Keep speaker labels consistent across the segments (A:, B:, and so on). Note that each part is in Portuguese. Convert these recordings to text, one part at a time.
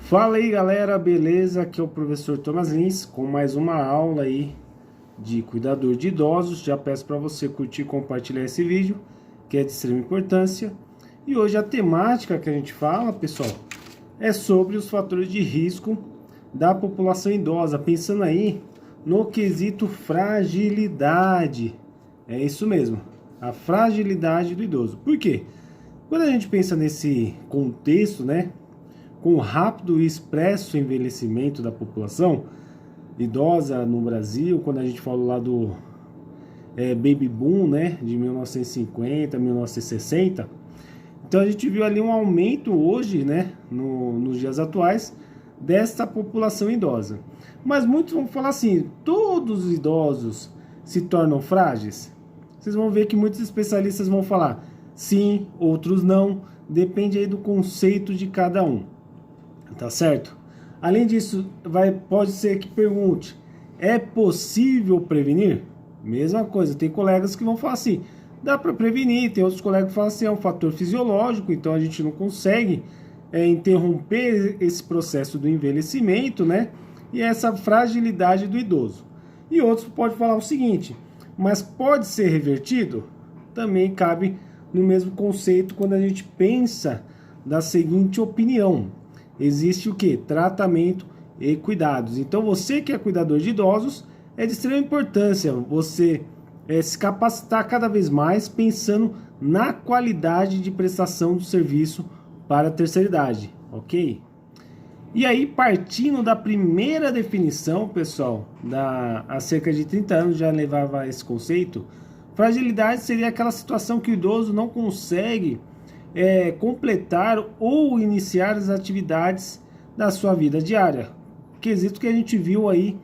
A: Fala aí galera, beleza? Aqui é o professor Thomas Lins com mais uma aula aí de cuidador de idosos. Já peço para você curtir e compartilhar esse vídeo, que é de extrema importância. E hoje a temática que a gente fala, pessoal, é sobre os fatores de risco da população idosa, pensando aí no quesito fragilidade. É isso mesmo, a fragilidade do idoso. Por quê? Quando a gente pensa nesse contexto, né, com o rápido e expresso envelhecimento da população idosa no Brasil, quando a gente fala lá do Baby Boom, né, de 1950, 1960, então a gente viu ali um aumento hoje, né, nos dias atuais, desta população idosa. Mas muitos vão falar assim, todos os idosos se tornam frágeis? Vocês vão ver que muitos especialistas vão falar sim, outros não, depende aí do conceito de cada um. Tá certo? Além disso, pode ser que pergunte, é possível prevenir? Mesma coisa, tem colegas que vão falar assim, dá para prevenir, tem outros colegas que falam assim, é um fator fisiológico, então a gente não consegue interromper esse processo do envelhecimento, né? E essa fragilidade do idoso. E outros podem falar o seguinte, mas pode ser revertido? Também cabe no mesmo conceito quando a gente pensa da seguinte opinião. Existe o que? Tratamento e cuidados. Então você que é cuidador de idosos, é de extrema importância você se capacitar cada vez mais pensando na qualidade de prestação do serviço para a terceira idade, ok? E aí, partindo da primeira definição, pessoal, há cerca de 30 anos já levava esse conceito, fragilidade seria aquela situação que o idoso não consegue completar ou iniciar as atividades da sua vida diária. Quesito que a gente viu aí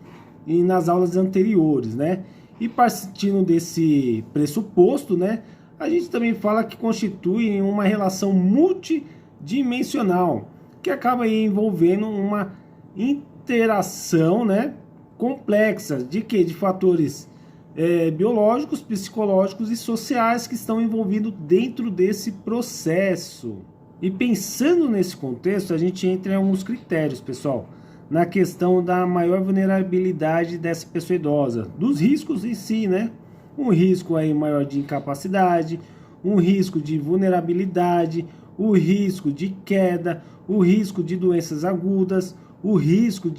A: nas aulas anteriores, né? E partindo desse pressuposto, né? A gente também fala que constitui uma relação multidimensional, que acaba aí envolvendo uma interação, né, complexa de quê? De fatores biológicos, psicológicos e sociais que estão envolvidos dentro desse processo. E pensando nesse contexto, a gente entra em alguns critérios, pessoal, na questão da maior vulnerabilidade dessa pessoa idosa, dos riscos em si, né? Um risco aí maior de incapacidade, um risco de vulnerabilidade, o risco de queda, o risco de doenças agudas, o risco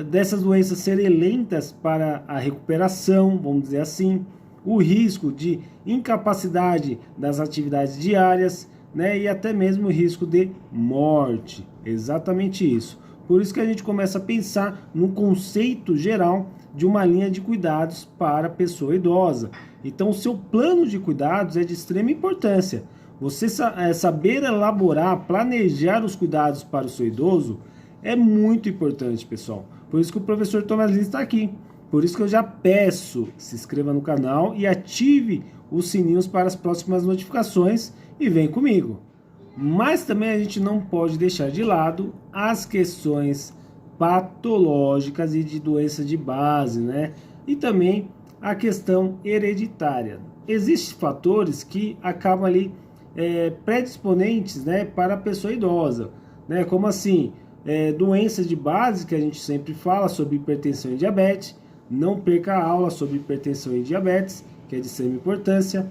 A: dessas doenças serem lentas para a recuperação, vamos dizer assim, o risco de incapacidade das atividades diárias, né, e até mesmo o risco de morte. Exatamente isso. Por isso que a gente começa a pensar no conceito geral de uma linha de cuidados para a pessoa idosa. Então, o seu plano de cuidados é de extrema importância. Você saber elaborar, planejar os cuidados para o seu idoso é muito importante, pessoal. Por isso que o professor Thomas Lins está aqui. Por isso que eu já peço, se inscreva no canal e ative os sininhos para as próximas notificações e vem comigo. Mas também a gente não pode deixar de lado as questões patológicas e de doença de base, né? E também a questão hereditária. Existem fatores que acabam ali predisponentes, né, para a pessoa idosa, né? Como assim? Doenças de base, que a gente sempre fala sobre hipertensão e diabetes. Não perca a aula sobre hipertensão e diabetes, que é de extrema importância.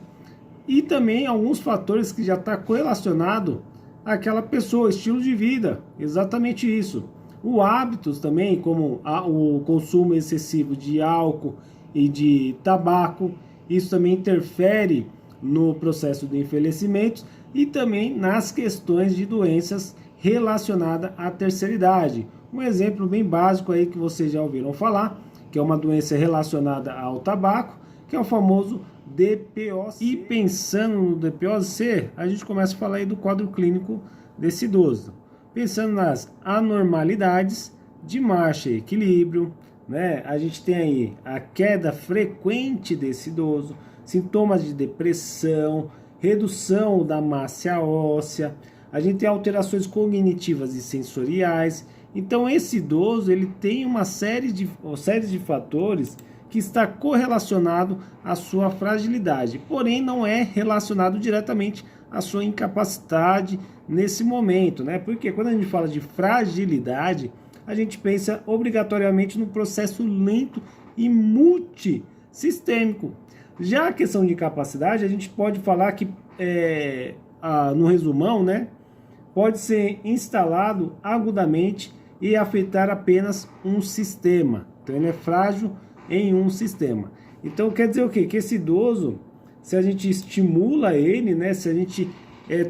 A: E também alguns fatores que já está correlacionado àquela pessoa, estilo de vida, exatamente isso. O hábitos também, como o consumo excessivo de álcool e de tabaco, isso também interfere no processo de envelhecimento e também nas questões de doenças relacionada à terceira idade. Um exemplo bem básico aí que vocês já ouviram falar, que é uma doença relacionada ao tabaco, que é o famoso DPOC. E pensando no DPOC, a gente começa a falar aí do quadro clínico desse idoso. Pensando nas anormalidades de marcha e equilíbrio, né? A gente tem aí a queda frequente desse idoso, sintomas de depressão, redução da massa óssea, a gente tem alterações cognitivas e sensoriais. Então esse idoso ele tem uma série de fatores que está correlacionado à sua fragilidade, porém não é relacionado diretamente à sua incapacidade, nesse momento, né? Porque quando a gente fala de fragilidade, a gente pensa obrigatoriamente no processo lento e multissistêmico. Já a questão de capacidade, a gente pode falar que, no resumão, né, pode ser instalado agudamente e afetar apenas um sistema. Então ele é frágil em um sistema. Então quer dizer o quê? Que esse idoso, se a gente estimula ele, né, se a gente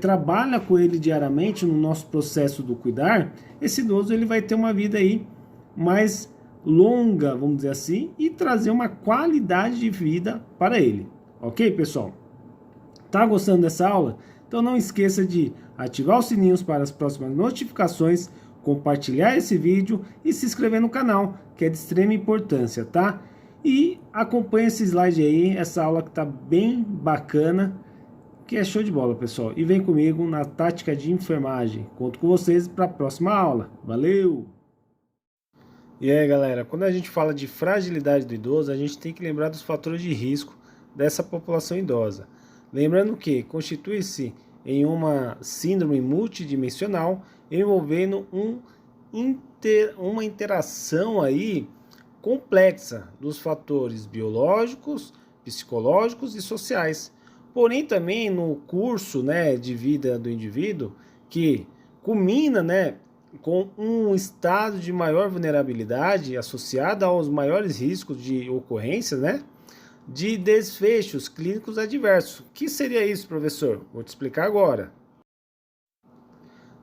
A: trabalha com ele diariamente no nosso processo do cuidar, esse idoso ele vai ter uma vida aí mais longa, vamos dizer assim, e trazer uma qualidade de vida para ele. Ok, pessoal? Tá gostando dessa aula? Então não esqueça de ativar os sininhos para as próximas notificações, compartilhar esse vídeo e se inscrever no canal, que é de extrema importância, tá? E acompanhe esse slide aí, essa aula que tá bem bacana, que é show de bola, pessoal. E vem comigo na tática de enfermagem. Conto com vocês para a próxima aula. Valeu! E aí, galera, quando a gente fala de fragilidade do idoso, a gente tem que lembrar dos fatores de risco dessa população idosa. Lembrando que constitui-se em uma síndrome multidimensional envolvendo uma interação aí complexa dos fatores biológicos, psicológicos e sociais. Porém, também no curso, né, de vida do indivíduo, que culmina, né, com um estado de maior vulnerabilidade associado aos maiores riscos de ocorrência, né, de desfechos clínicos adversos. O que seria isso, professor? Vou te explicar agora.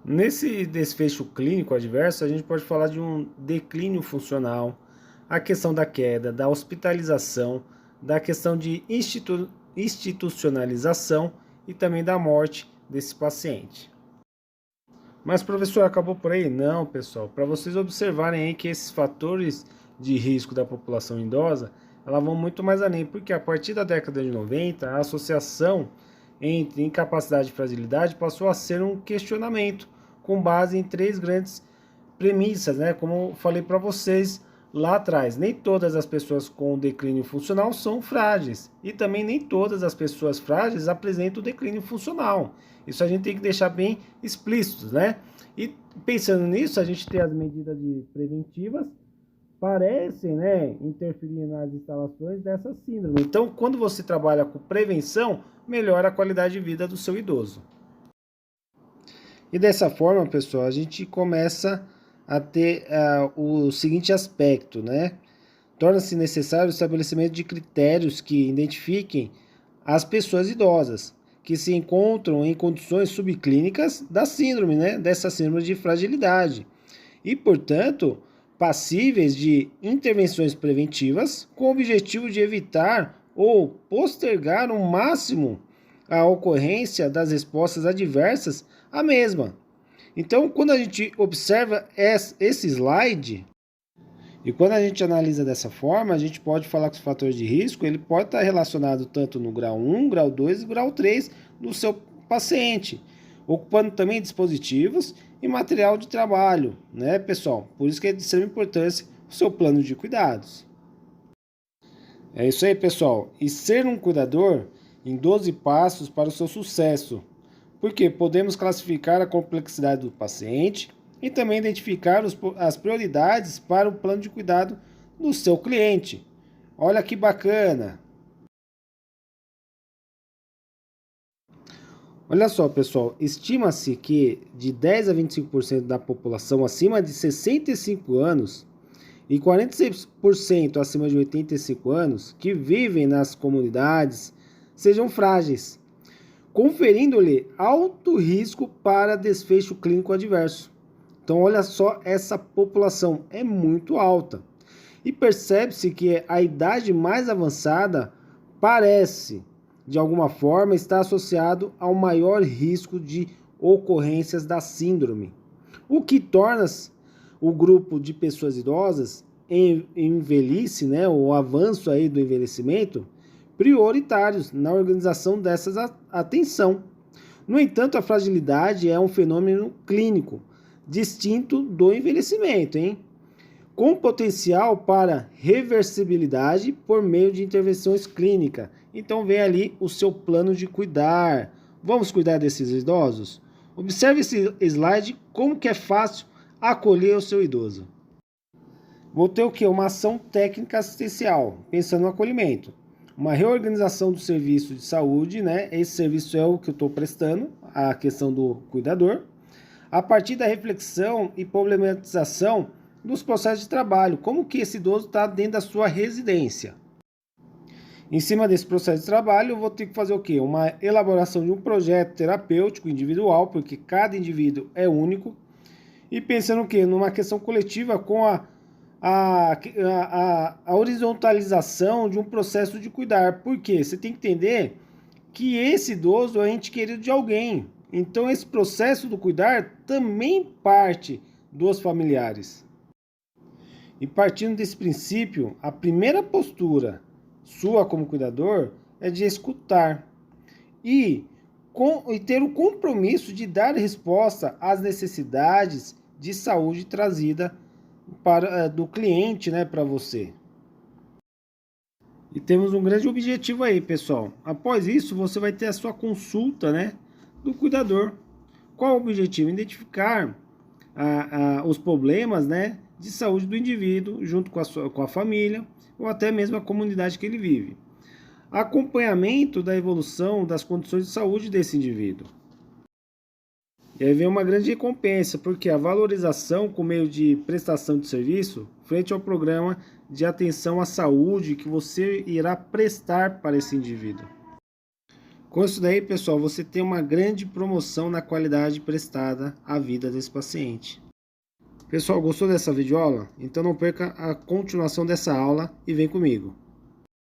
A: Nesse desfecho clínico adverso, a gente pode falar de um declínio funcional, a questão da queda, da hospitalização, da questão de institucionalização e também da morte desse paciente. Mas, professor, acabou por aí? Não, pessoal. Para vocês observarem aí que esses fatores de risco da população idosa, elas vão muito mais além, porque a partir da década de 90, a associação entre incapacidade e fragilidade passou a ser um questionamento, com base em 3 grandes premissas, né? Como eu falei para vocês lá atrás, nem todas as pessoas com declínio funcional são frágeis, e também nem todas as pessoas frágeis apresentam declínio funcional. Isso a gente tem que deixar bem explícito, né? E pensando nisso, a gente tem as medidas preventivas, parecem, né, interferir nas instalações dessa síndrome. Então, quando você trabalha com prevenção, melhora a qualidade de vida do seu idoso. E dessa forma, pessoal, a gente começa a ter o seguinte aspecto, né? Torna-se necessário o estabelecimento de critérios que identifiquem as pessoas idosas que se encontram em condições subclínicas da síndrome, né? Dessa síndrome de fragilidade. E, portanto, passíveis de intervenções preventivas com o objetivo de evitar ou postergar ao máximo a ocorrência das respostas adversas à mesma. Então, quando a gente observa esse slide, e quando a gente analisa dessa forma, a gente pode falar que os fatores de risco, ele pode estar relacionado tanto no grau 1, grau 2 e grau 3 do seu paciente, ocupando também dispositivos e material de trabalho, né, pessoal? Por isso que é de extrema importância o seu plano de cuidados. É isso aí, pessoal. E ser um cuidador em 12 passos para o seu sucesso. Porque podemos classificar a complexidade do paciente e também identificar as prioridades para o plano de cuidado do seu cliente. Olha que bacana! Olha só, pessoal, estima-se que de 10 a 25% da população acima de 65 anos e 46% acima de 85 anos que vivem nas comunidades sejam frágeis, conferindo-lhe alto risco para desfecho clínico adverso. Então, olha só, essa população é muito alta. E percebe-se que a idade mais avançada parece, de alguma forma, estar associado ao maior risco de ocorrências da síndrome, o que torna o grupo de pessoas idosas em velhice, né, o avanço aí do envelhecimento, prioritários na organização dessas atenção. No entanto, a fragilidade é um fenômeno clínico, distinto do envelhecimento, com potencial para reversibilidade por meio de intervenções clínicas. Então vem ali o seu plano de cuidar. Vamos cuidar desses idosos? Observe esse slide, como que é fácil acolher o seu idoso. Vou ter o quê? Uma ação técnica assistencial, pensando no acolhimento. Uma reorganização do serviço de saúde, né? Esse serviço é o que eu estou prestando, a questão do cuidador. A partir da reflexão e problematização dos processos de trabalho, como que esse idoso está dentro da sua residência. Em cima desse processo de trabalho, eu vou ter que fazer o quê? Uma elaboração de um projeto terapêutico individual, porque cada indivíduo é único. E pensando o quê? Numa questão coletiva com a horizontalização de um processo de cuidar. Por quê? Você tem que entender que esse idoso é ente querido de alguém. Então, esse processo do cuidar também parte dos familiares. E partindo desse princípio, a primeira postura sua como cuidador é de escutar e ter o compromisso de dar resposta às necessidades de saúde trazida do cliente, né, para você. E temos um grande objetivo aí, pessoal. Após isso, você vai ter a sua consulta, né, do cuidador. Qual o objetivo? Identificar os problemas, né, de saúde do indivíduo, junto com a família, ou até mesmo a comunidade que ele vive. Acompanhamento da evolução das condições de saúde desse indivíduo. E aí vem uma grande recompensa, porque a valorização com meio de prestação de serviço frente ao programa de atenção à saúde que você irá prestar para esse indivíduo. Com isso daí, pessoal, você tem uma grande promoção na qualidade prestada à vida desse paciente. Pessoal, gostou dessa videoaula? Então não perca a continuação dessa aula e vem comigo.